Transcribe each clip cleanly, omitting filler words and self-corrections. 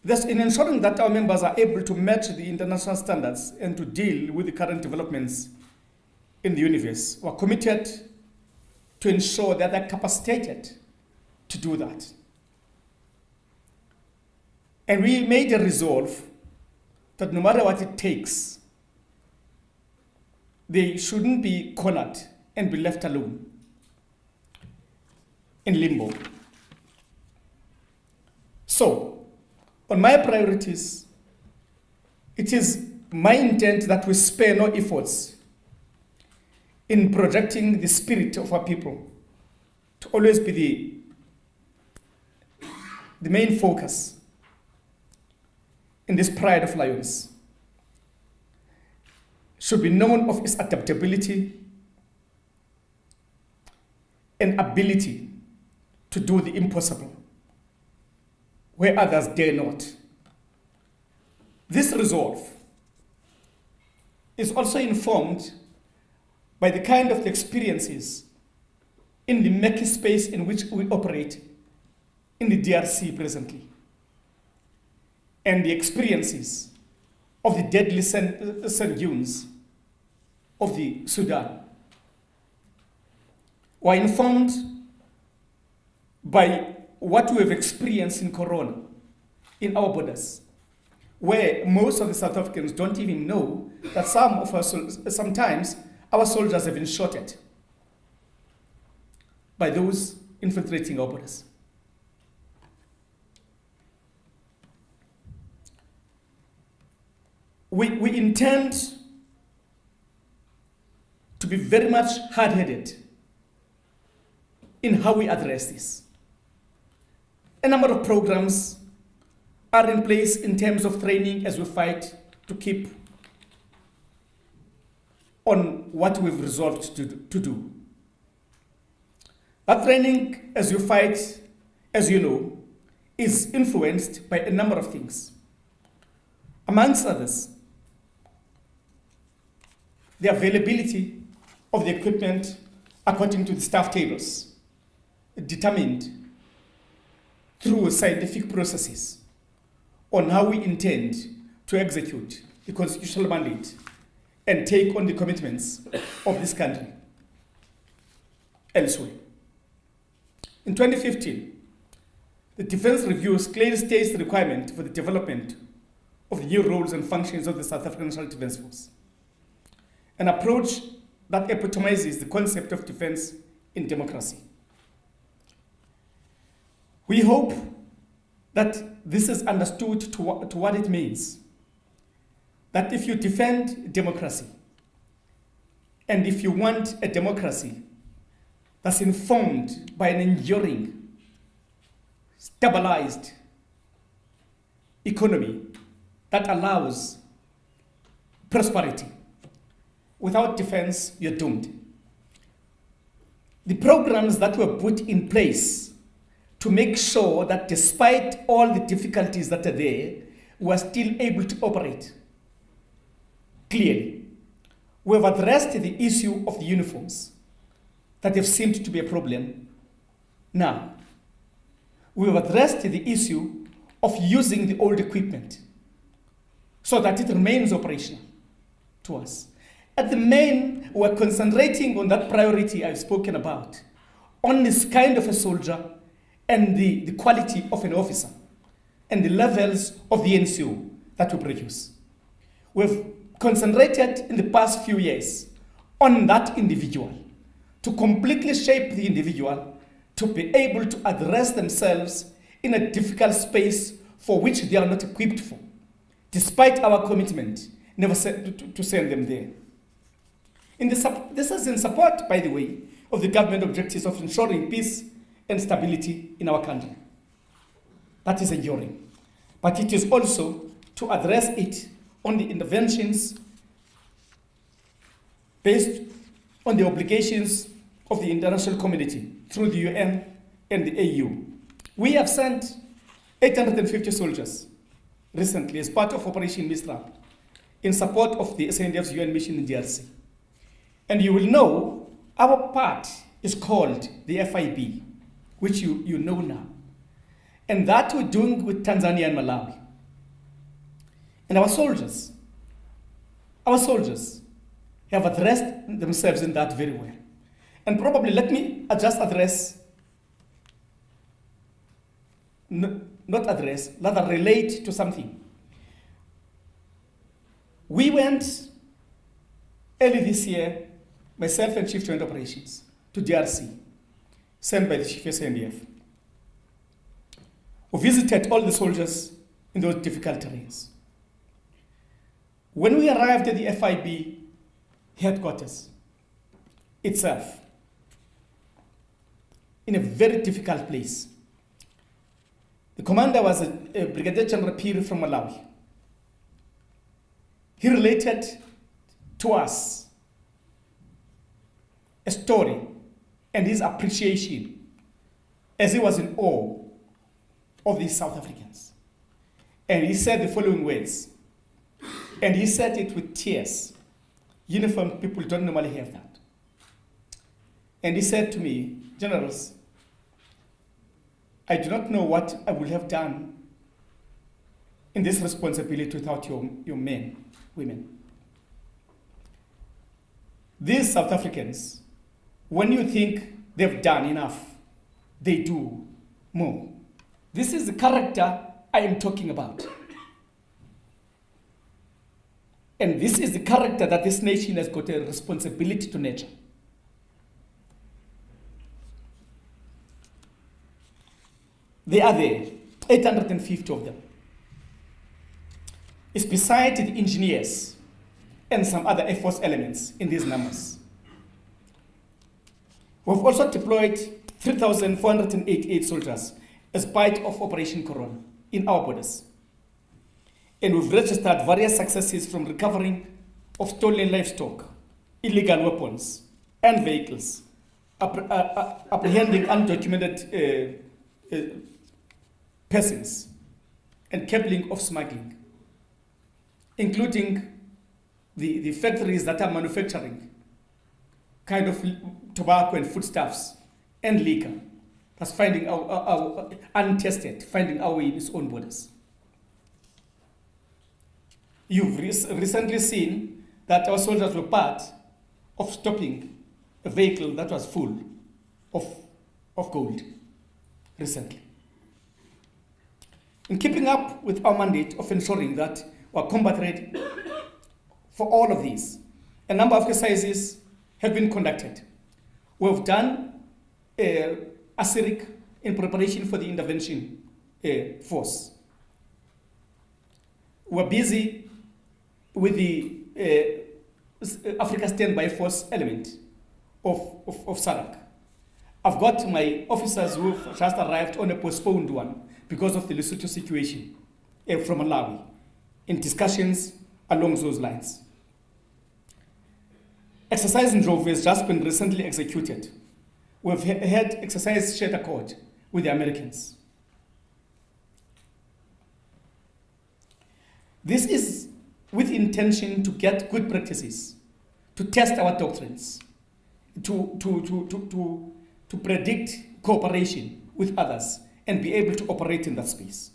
Thus, in ensuring that our members are able to match the international standards and to deal with the current developments in the universe, we're committed to ensure that they're capacitated to do that. And we made a resolve that no matter what it takes, they shouldn't be cornered and be left alone in limbo. So, on my priorities, it is my intent that we spare no efforts in projecting the spirit of our people to always be the main focus in this pride of lions. Should be known of its adaptability and ability to do the impossible where others dare not. This resolve is also informed by the kind of experiences in the murky space in which we operate in the DRC presently, and the experiences of the deadly sand dunes of the Sudan. We're informed by what we have experienced in Corona, in our borders, where most of the South Africans don't even know that sometimes our soldiers have been shot at by those infiltrating our borders. We intend to be very much hard-headed in how we address this. A number of programs are in place in terms of training as we fight to keep on what we've resolved to do. That training, as you fight, as you know, is influenced by a number of things. Amongst others, the availability of the equipment according to the staff tables, determined through scientific processes on how we intend to execute the constitutional mandate and take on the commitments of this country elsewhere. In 2015, the Defense Reviews clearly states the requirement for the development of the new roles and functions of the South African National Defense Force, an approach that epitomizes the concept of defense in democracy. We hope that this is understood to what it means. That if you defend democracy, and if you want a democracy that's informed by an enduring, stabilized economy that allows prosperity, without defense, you're doomed. The programs that were put in place to make sure that despite all the difficulties that are there, we are still able to operate clearly. We have addressed the issue of the uniforms that have seemed to be a problem. Now, we have addressed the issue of using the old equipment so that it remains operational to us. At the main, we're concentrating on that priority I've spoken about, on this kind of a soldier and the quality of an officer and the levels of the NCO that we produce. We've concentrated in the past few years on that individual to completely shape the individual to be able to address themselves in a difficult space for which they are not equipped for, despite our commitment never to send them there. This is in support, by the way, of the government objectives of ensuring peace and stability in our country. That is enduring. But it is also to address it on the interventions based on the obligations of the international community through the UN and the AU. We have sent 850 soldiers recently as part of Operation Mistral in support of the SANDF's UN mission in DRC. And you will know our part is called the FIB, which you know now. And that we're doing with Tanzania and Malawi. And our soldiers have addressed themselves in that very well. And probably let me just address, rather relate to something. We went early this year, myself and Chief Joint Operations, to DRC, sent by the Chief SNDF. We visited all the soldiers in those difficult terrains. When we arrived at the FIB headquarters itself, in a very difficult place, the commander was a Brigadier General Piri from Malawi. He related to us a story and his appreciation as he was in awe of these South Africans. And he said the following words, and he said it with tears. Uniformed people don't normally have that. And he said to me, generals, I do not know what I would have done in this responsibility without your men, women. These South Africans, when you think they've done enough, they do more. This is the character I am talking about. And this is the character that this nation has got a responsibility to nurture. They are there, 850 of them. It's beside the engineers and some other Air Force elements in these numbers. We've also deployed 3,488 soldiers as part of Operation Corona in our borders. And we've registered various successes from recovering of stolen livestock, illegal weapons, and vehicles, apprehending undocumented persons, and crippling of smuggling, including the factories that are manufacturing kind of tobacco and foodstuffs and liquor, that's finding our untested, finding our way in its own borders. You've recently seen that our soldiers were part of stopping a vehicle that was full of gold recently. In keeping up with our mandate of ensuring that we're combat ready for all of these, a number of exercises have been conducted. We've done a CIRIC in preparation for the intervention force. We're busy with the Africa Standby Force element of SADC. I've got my officers who have just arrived on a postponed one because of the Lesotho situation from Malawi, in discussions along those lines. Exercise in Ndlovu has just been recently executed. We've had exercise shared accord with the Americans. This is with intention to get good practices, to test our doctrines, to predict cooperation with others and be able to operate in that space.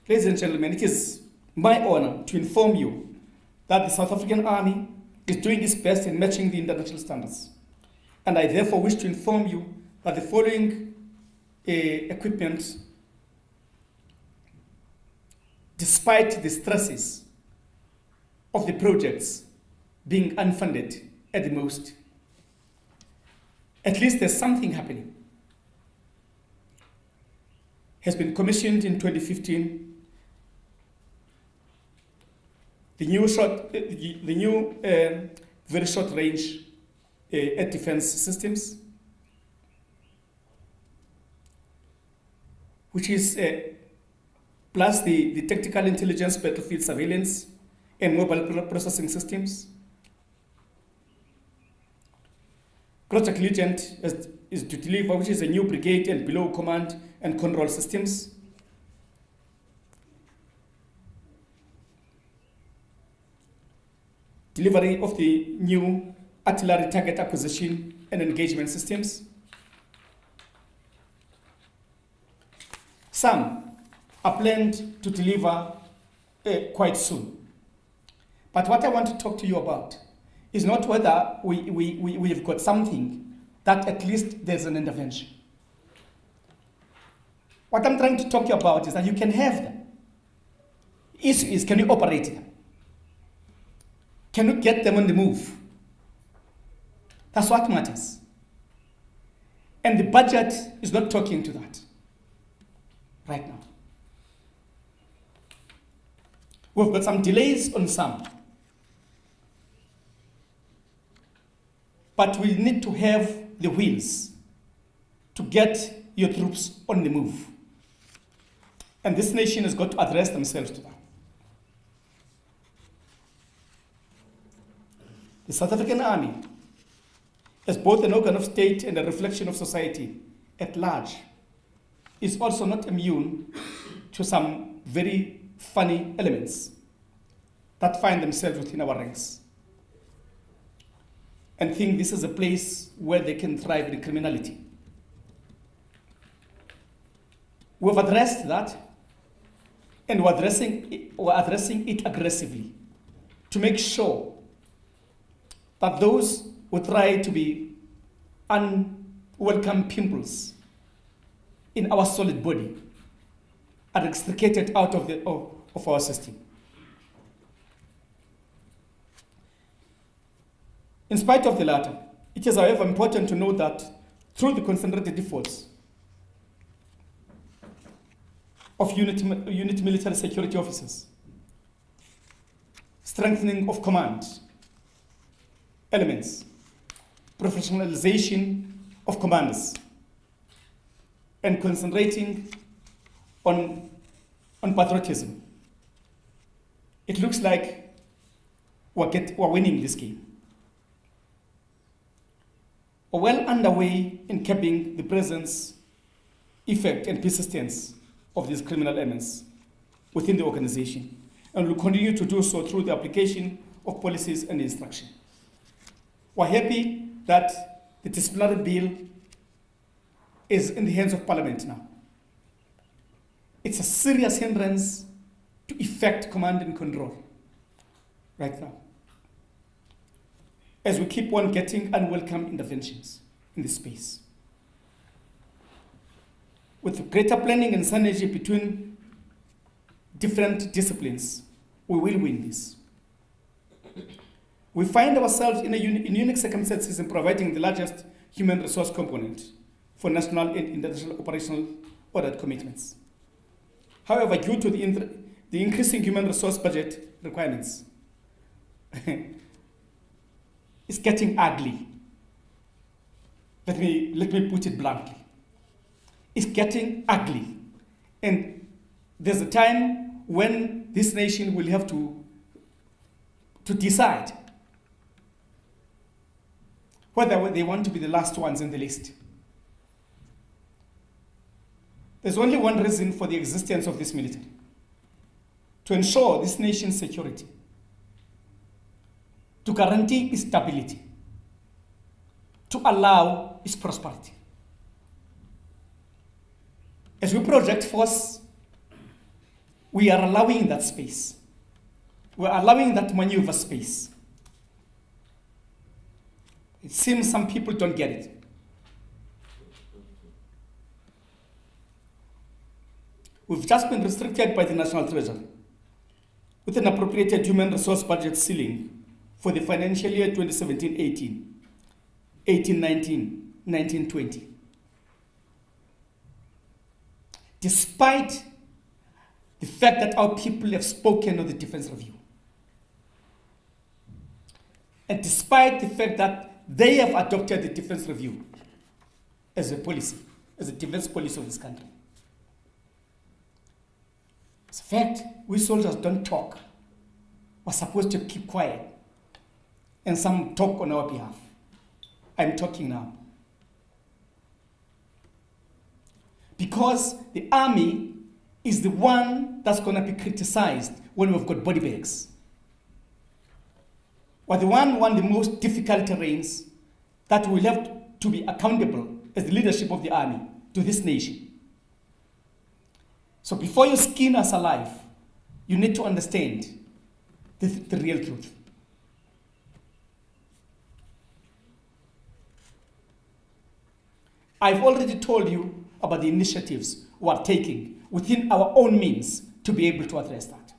Ladies and gentlemen, it is my honor to inform you that the South African Army is doing its best in matching the international standards. And I therefore wish to inform you that the following equipment, despite the stresses of the projects being unfunded at the most, at least there's something happening, has been commissioned in 2015. The new very short range air defense systems, which is plus the tactical intelligence, battlefield surveillance, and mobile processing systems. Project Legend is to deliver, which is a new brigade and below command and control systems. Delivery of the new artillery target acquisition and engagement systems. Some are planned to deliver quite soon. But what I want to talk to you about is not whether we've got something that at least there's an intervention. What I'm trying to talk to you about is that you can have them. Issue is, can you operate them? Can you get them on the move? That's what matters. And the budget is not talking to that right now. We've got some delays on some. But we need to have the wheels to get your troops on the move. And this nation has got to address themselves to that. The South African Army, as both an organ of state and a reflection of society at large, is also not immune to some very funny elements that find themselves within our ranks and think this is a place where they can thrive in criminality. We've addressed that, and we're addressing it aggressively to make sure that those who try to be unwelcome pimples in our solid body are extricated out of our system. In spite of the latter, it is, however, important to note that through the concentrated efforts of unit military security officers, strengthening of command elements, professionalization of commanders, and concentrating on patriotism, it looks like we're winning this game. We're well underway in capping the presence, effect, and persistence of these criminal elements within the organization, and will continue to do so through the application of policies and instruction. We're happy that the disciplinary bill is in the hands of Parliament now. It's a serious hindrance to effect command and control right now, as we keep on getting unwelcome interventions in this space. With greater planning and synergy between different disciplines, we will win this. We find ourselves in unique circumstances in providing the largest human resource component for national and international operational audit commitments. However, due to the increasing human resource budget requirements, it's getting ugly. Let me put it bluntly. It's getting ugly. And there's a time when this nation will have to decide whether they want to be the last ones in the list. There's only one reason for the existence of this military: to ensure this nation's security, to guarantee its stability, to allow its prosperity. As we project force, we are allowing that space. We're allowing that maneuver space. It seems some people don't get it. We've just been restricted by the National Treasury with an appropriated human resource budget ceiling for the financial year 2017-18, 18-19, 19-20. Despite the fact that our people have spoken on the defense review, and despite the fact that they have adopted the defense review as a policy, as a defense policy of this country. It's a fact, we soldiers don't talk. We're supposed to keep quiet. And some talk on our behalf. I'm talking now. Because the army is the one that's going to be criticized when we've got body bags. We're the one the most difficult terrains that will have to be accountable as the leadership of the army to this nation. So before you skin us alive, you need to understand the real truth. I've already told you about the initiatives we are taking within our own means to be able to address that.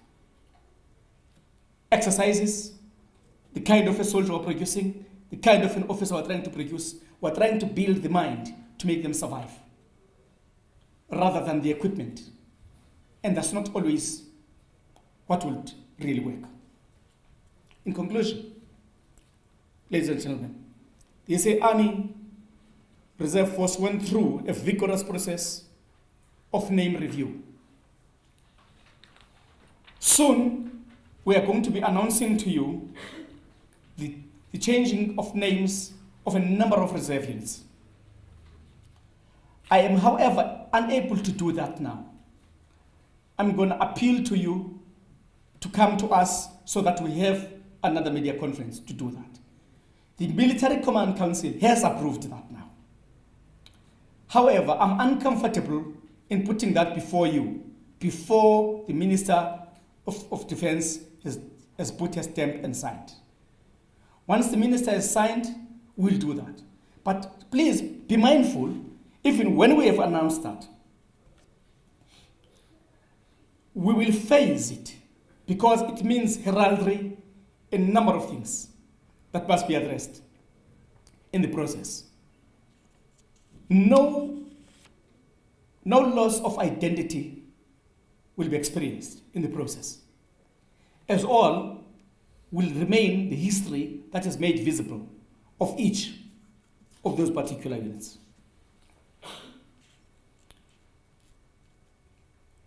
Exercises, the kind of a soldier we're producing, the kind of an officer we're trying to produce, we're trying to build the mind to make them survive rather than the equipment. And that's not always what would really work. In conclusion, ladies and gentlemen, the SA Army Reserve Force went through a vigorous process of name review. Soon, we are going to be announcing to you the changing of names of a number of reserve units. I am, however, unable to do that now. I'm going to appeal to you to come to us so that we have another media conference to do that. The Military Command Council has approved that now. However, I'm uncomfortable in putting that before you, before the Minister of Defense has put his stamp and signed. Once the Minister has signed, we'll do that. But please be mindful, even when we have announced that, we will phase it because it means heraldry, a number of things that must be addressed in the process. No loss of identity will be experienced in the process, as all will remain the history that is made visible of each of those particular units.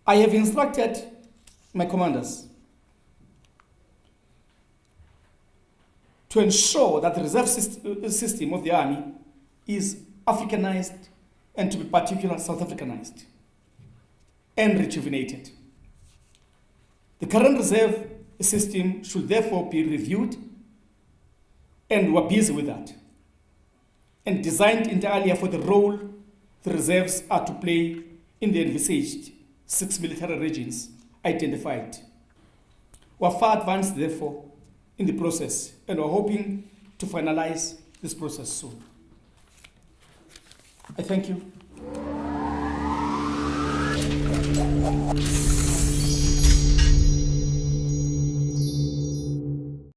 I have instructed my commanders to ensure that the reserve system of the Army is Africanized and, to be particular, South Africanized and rejuvenated. The current reserve system should therefore be reviewed, and we're busy with that, and designed entirely for the role the reserves are to play in the envisaged 6 military regions identified. We're far advanced, therefore, in the process, and we're hoping to finalize this process soon. I thank you.